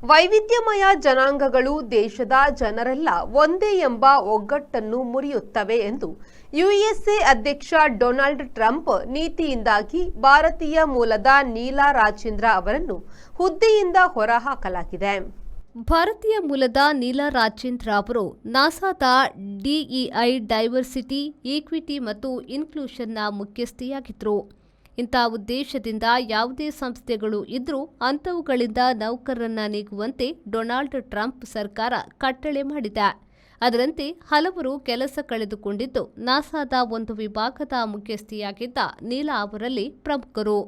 ವೈವಿಧ್ಯಮಯ ಜನಾಂಗಗಳು ದೇಶದ ಜನರೆಲ್ಲ ಒಂದೇ ಎಂಬ ಒಗ್ಗಟ್ಟನ್ನು ಮುರಿಯುತ್ತವೆ ಎಂದು ಯುಎಸ್ಎ ಅಧ್ಯಕ್ಷ ಡೊನಾಲ್ಡ್ ಟ್ರಂಪ್ ನೀತಿಯಿಂದಾಗಿ ಭಾರತೀಯ ಮೂಲದ ನೀಲಾ ರಾಜೇಂದ್ರ ಅವರನ್ನು ಹುದ್ದೆಯಿಂದ ಹೊರಹಾಕಲಾಗಿದೆ. ಭಾರತೀಯ ಮೂಲದ ನೀಲಾ ರಾಜೇಂದ್ರ ಅವರು ನಾಸಾದ DEI ಡೈವರ್ಸಿಟಿ, ಈಕ್ವಿಟಿ ಮತ್ತು ಇನ್ಕ್ಲೂಷನ್ನ ಮುಖ್ಯಸ್ಥೆಯಾಗಿದ್ದರು. ಇಂಥ ಉದ್ದೇಶದಿಂದ ಯಾವುದೇ ಸಂಸ್ಥೆಗಳು ಇದ್ರೂ ಅಂಥವುಗಳಿಂದ ನೌಕರರನ್ನ ನೀಗುವಂತೆ ಡೊನಾಲ್ಡ್ ಟ್ರಂಪ್ ಸರ್ಕಾರ ಕಟ್ಟಳೆ ಮಾಡಿದೆ. ಅದರಂತೆ ಹಲವರು ಕೆಲಸ ಕಳೆದುಕೊಂಡಿದ್ದು ನಾಸಾದ ಒಂದು ವಿಭಾಗದ ಮುಖ್ಯಸ್ಥೆಯಾಗಿದ್ದ ನೀಲಾ ಅವರಲ್ಲಿ ಪ್ರಮುಖರು.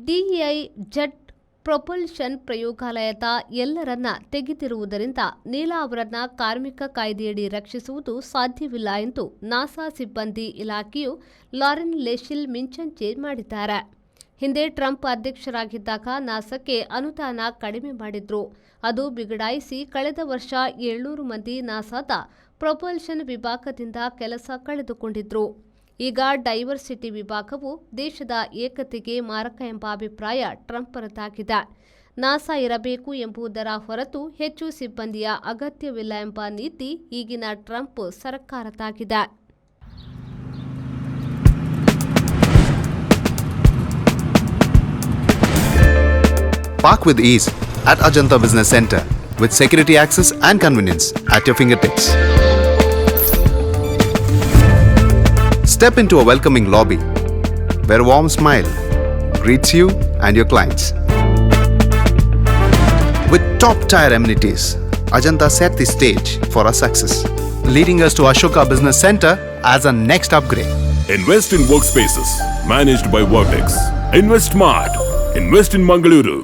DEI ಜೆಟ್ ಪ್ರೊಪಲ್ಷನ್ ಪ್ರಯೋಗಾಲಯದ ಎಲ್ಲರನ್ನ ತೆಗೆದಿರುವುದರಿಂದ ನೀಲಾ ಅವರನ್ನ ಕಾರ್ಮಿಕ ಕಾಯ್ದೆಯಡಿ ರಕ್ಷಿಸುವುದು ಸಾಧ್ಯವಿಲ್ಲ ಎಂದು ನಾಸಾ ಸಿಬ್ಬಂದಿ ಇಲಾಖೆಯು ಲಾರೆನ್ ಲೆಶಿಲ್ ಮಿಂಚಂಚೆ ಮಾಡಿದ್ದಾರೆ. ಹಿಂದೆ ಟ್ರಂಪ್ ಅಧ್ಯಕ್ಷರಾಗಿದ್ದಾಗ ನಾಸಾಕ್ಕೆ ಅನುದಾನ ಕಡಿಮೆ ಮಾಡಿದ್ರು. ಅದು ಬಿಗಡಾಯಿಸಿ ಕಳೆದ ವರ್ಷ 700 ಮಂದಿ ನಾಸಾದ ಪ್ರೊಪಲ್ಷನ್ ವಿಭಾಗದಿಂದ ಕೆಲಸ ಕಳೆದುಕೊಂಡಿದ್ರು. ಈಗ ಡೈವರ್ಸಿಟಿ ವಿಭಾಗವು ದೇಶದ ಏಕತೆಗೆ ಮಾರಕ ಎಂಬ ಅಭಿಪ್ರಾಯ ಟ್ರಂಪ್ರದ್ದಾಗಿದೆ. ನಾಸಾ ಇರಬೇಕು ಎಂಬುದರ ಹೊರತು ಹೆಚ್ಚು ಸಿಬ್ಬಂದಿಯ ಅಗತ್ಯವಿಲ್ಲ ಎಂಬ ನೀತಿ ಈಗಿನ Trump ಸರ್ಕಾರದ್ದಾಗಿದೆ. Park with ease at Ajanta Business Center with security access and convenience at your fingertips. Step into a welcoming lobby where a warm smile greets you and your clients. With top-tier amenities, Ajanta set the stage for our success, leading us to Ashoka Business Center as our next upgrade. Invest in workspaces managed by Vertex. Invest smart. Invest in Mangaluru.